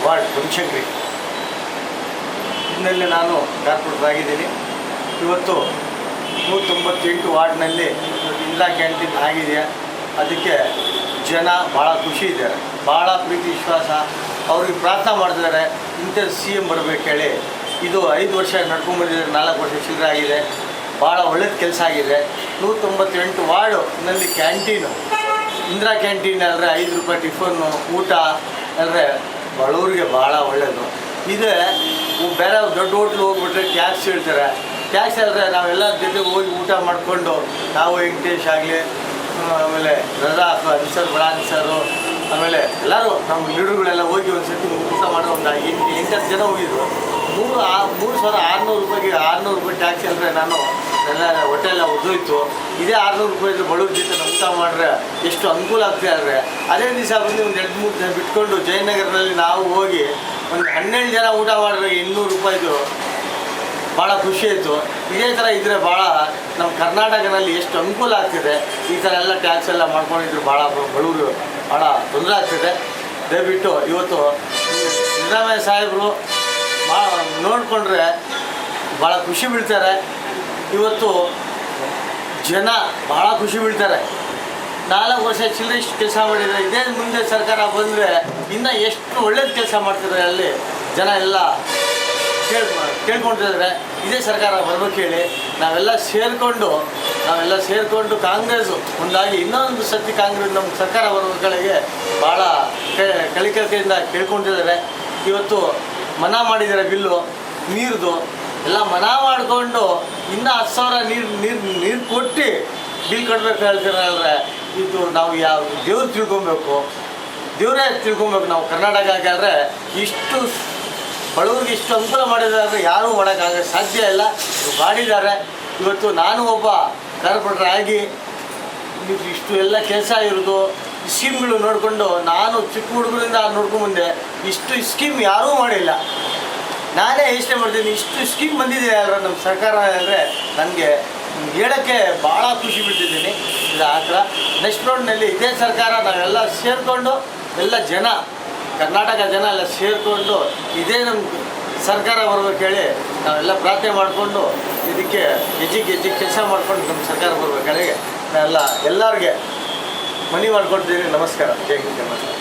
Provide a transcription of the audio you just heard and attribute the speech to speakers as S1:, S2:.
S1: Ward Banashankari ಇದರಲ್ಲಿ ನಾನು corporate ಆಗಿದ್ದೀನಿ. ಇವತ್ತು 198 ವಾರ್ಡ್ನಲ್ಲಿ ಇಂದಿರಾ ಕ್ಯಾಂಟೀನ್ ಆಗಿದೆಯಾ, ಅದಕ್ಕೆ ಜನ ಭಾಳ ಖುಷಿ ಇದ್ದಾರೆ, ಭಾಳ ಪ್ರೀತಿ ವಿಶ್ವಾಸ. ಅವ್ರಿಗೆ ಪ್ರಾರ್ಥನೆ ಮಾಡ್ತಿದ್ದಾರೆ ಇಂಥ CM ಬರಬೇಕು ಹೇಳಿ. ಇದು 5 ವರ್ಷ ನಡ್ಕೊಂಡ್ಬಂದಿದ್ದಾರೆ, 4 ವರ್ಷ ಚಿಲ್ಲರೆ ಆಗಿದೆ. ಭಾಳ ಒಳ್ಳೇದು ಕೆಲಸ ಆಗಿದೆ. 198 ವಾರ್ಡ್ನಲ್ಲಿ ಕ್ಯಾಂಟೀನು, ಇಂದಿರಾ ಕ್ಯಾಂಟೀನ್ ಅಂದರೆ 5 ರೂಪಾಯಿ ಟಿಫನ್ನು ಊಟ ಅಂದರೆ ಬಡವರಿಗೆ ಭಾಳ ಒಳ್ಳೆಯದು. ಇದೇ ಬೇರೆ ದೊಡ್ಡ ಹೋಟ್ಲು ಹೋಗ್ಬಿಟ್ರೆ ಟ್ಯಾಕ್ಸ್ ಹೇಳ್ತಾರೆ. ಟ್ಯಾಕ್ಸ್ ಹೇಳಿದ್ರೆ ನಾವೆಲ್ಲ ಜೊತೆ ಹೋಗಿ ಊಟ ಮಾಡಿಕೊಂಡು ನಾವು ವೆಂಕಟೇಶ್ ಆಗಲಿ, ಆಮೇಲೆ ರಜಾಕ್ ಅನ್ಸರ್ ಬಡ ಅನ್ಸರು, ಆಮೇಲೆ ಎಲ್ಲರೂ ನಮ್ಮ ಲೀಡರ್ಗಳೆಲ್ಲ ಹೋಗಿ ಒಂದು ಸತಿ ಊಟ ಮಾಡೋ ಒಂದು 8-10 ಜನ ಹೋಗಿದ್ರು. 3,600 ರೂಪಾಯಿಗೆ 600 ರೂಪಾಯಿ ಟ್ಯಾಕ್ಸ್ ಅಂದರೆ ನಾನು ಎಲ್ಲ ಹೊಟ್ಟೆ ಎಲ್ಲ ಉದ್ದೋಯ್ತು. ಇದೇ 600 ರೂಪಾಯಿ ಬಡವ್ರ ಜೊತೆ ನಾವು ಊಟ ಮಾಡಿದ್ರೆ ಎಷ್ಟು ಅನುಕೂಲ ಆಗ್ತದೆ. ಆದರೆ ಅದೇ ದಿವಸ ಬಂದು ಒಂದು 2-3 ಜನ ಬಿಟ್ಕೊಂಡು ಜಯನಗರದಲ್ಲಿ ನಾವು ಹೋಗಿ ಒಂದು 12 ಜನ ಊಟ ಮಾಡಿದ್ರೆ 200 ರೂಪಾಯಿದು ಭಾಳ ಖುಷಿ ಆಯಿತು. ಇದೇ ಥರ ಇದ್ದರೆ ಭಾಳ ನಮ್ಮ ಕರ್ನಾಟಕದಲ್ಲಿ ಎಷ್ಟು ಅನುಕೂಲ ಆಗ್ತಿದೆ. ಈ ಥರ ಎಲ್ಲ ಟ್ಯಾಕ್ಸ್ ಎಲ್ಲ ಮಾಡ್ಕೊಂಡಿದ್ರು ಭಾಳ ಬಡವರು ಭಾಳ ತೊಂದರೆ ಆಗ್ತಿದೆ. ದಯವಿಟ್ಟು ಇವತ್ತು ಸಿದ್ದರಾಮಯ್ಯ ಸಾಹೇಬರು ನೋಡಿಕೊಂಡ್ರೆ ಭಾಳ ಖುಷಿ ಬೀಳ್ತಾರೆ. ಇವತ್ತು ಜನ ಭಾಳ ಖುಷಿ ಬೀಳ್ತಾರೆ. 4 ವರ್ಷ ಚಿಲ್ಲರೆ ಇಷ್ಟು ಕೆಲಸ ಮಾಡಿದರೆ, ಇದೇ ಮುಂದೆ ಸರ್ಕಾರ ಬಂದರೆ ಇನ್ನೂ ಎಷ್ಟು ಒಳ್ಳೇದು ಕೆಲಸ ಮಾಡ್ತಿದ್ದಾರೆ. ಅಲ್ಲಿ ಜನ ಎಲ್ಲ ಕೇಳ್ಕೊಳ್ತಿದ್ದಾರೆ ಇದೇ ಸರ್ಕಾರ ಬರ್ಬೇಕು ಹೇಳಿ. ನಾವೆಲ್ಲ ಸೇರಿಕೊಂಡು ಕಾಂಗ್ರೆಸ್ಸು ಒಂದಾಗಿ ಇನ್ನೊಂದು ಸತಿ ಕಾಂಗ್ರೆಸ್ ನಮ್ಮ ಸರ್ಕಾರ ಬರಬೇಕಳಿಗೆ ಭಾಳ ಕಲಿಕೆಯಿಂದ ಕೇಳ್ಕೊಳ್ತಿದ್ದಾರೆ. ಇವತ್ತು ಮನಾ ಮಾಡಿದ್ದಾರೆ ಬಿಲ್ಲು ನೀರ್ದು ಎಲ್ಲ ಮನಾ ಮಾಡಿಕೊಂಡು ಇನ್ನೂ 10,000 ನೀರು ಕೊಟ್ಟು ಬಿಲ್ ಕಟ್ಟಬೇಕು ಹೇಳ್ತಾರೆ. ಇದು ನಾವು ಯಾವ ದೇವ್ರು ದೇವರೇ ತಿಳ್ಕೊಬೇಕು. ನಾವು ಕರ್ನಾಟಕ ಆದರೆ ಇಷ್ಟು ಬಡವ್ರಿಗೆ ಇಷ್ಟು ಅನುಕೂಲ ಮಾಡಿದ್ದಾರೆ, ಯಾರೂ ಮಾಡೋಕ್ಕಾಗ ಸಾಧ್ಯ ಇಲ್ಲ. ಮಾಡಿದ್ದಾರೆ. ಇವತ್ತು ನಾನು ಒಬ್ಬ ಕಾರ್ಪೊರೇಟರ್ ಆಗಿ ಇಷ್ಟು ಎಲ್ಲ ಕೆಲಸ ಇರೋದು ಸ್ಕೀಮ್ಗಳು ನೋಡಿಕೊಂಡು ನಾನು ಚಿಕ್ಕ ಹುಡುಗರಿಂದ ನೋಡ್ಕೊಂಡ್ಬಂದೆ. ಇಷ್ಟು ಸ್ಕೀಮ್ ಯಾರೂ ಮಾಡಿಲ್ಲ, ನಾನೇ ಯೋಚನೆ ಮಾಡ್ತೀನಿ. ಇಷ್ಟು ಸ್ಕೀಮ್ ಬಂದಿದೆ ಅಲ್ವ ನಮ್ಮ ಸರ್ಕಾರ ಅಂದರೆ ನನಗೆ ಹೇಳೋಕ್ಕೆ ಭಾಳ ಖುಷಿ ಬಿಟ್ಟಿದ್ದೀನಿ. ಇದು ಆ ಥರ ನೆಕ್ಸ್ಟ್ ರೌಂಡ್ನಲ್ಲಿ ಇದೇ ಸರ್ಕಾರ ನಾವೆಲ್ಲ ಸೇರಿಕೊಂಡು ಎಲ್ಲ ಜನ ಕರ್ನಾಟಕ ಜನ ಎಲ್ಲ ಸೇರಿಕೊಂಡು ಇದೇ ನಮ್ಮ ಸರ್ಕಾರ ಬರ್ಬೇಕು ಹೇಳಿ ನಾವೆಲ್ಲ ಪ್ರಾರ್ಥನೆ ಮಾಡಿಕೊಂಡು ಇದಕ್ಕೆ ಹೆಜ್ಜೆಗೆ ಕೆಲಸ ಮಾಡ್ಕೊಂಡು ನಮ್ಮ ಸರ್ಕಾರ ಬರ್ಬೇಕು ಹೇಳಿ ನಾವೆಲ್ಲ ಎಲ್ಲರಿಗೆ ಮನವಿ ಮಾಡ್ಕೊಡ್ತೀನಿ. ನಮಸ್ಕಾರ. ಜೈ ಹಿಂದ್.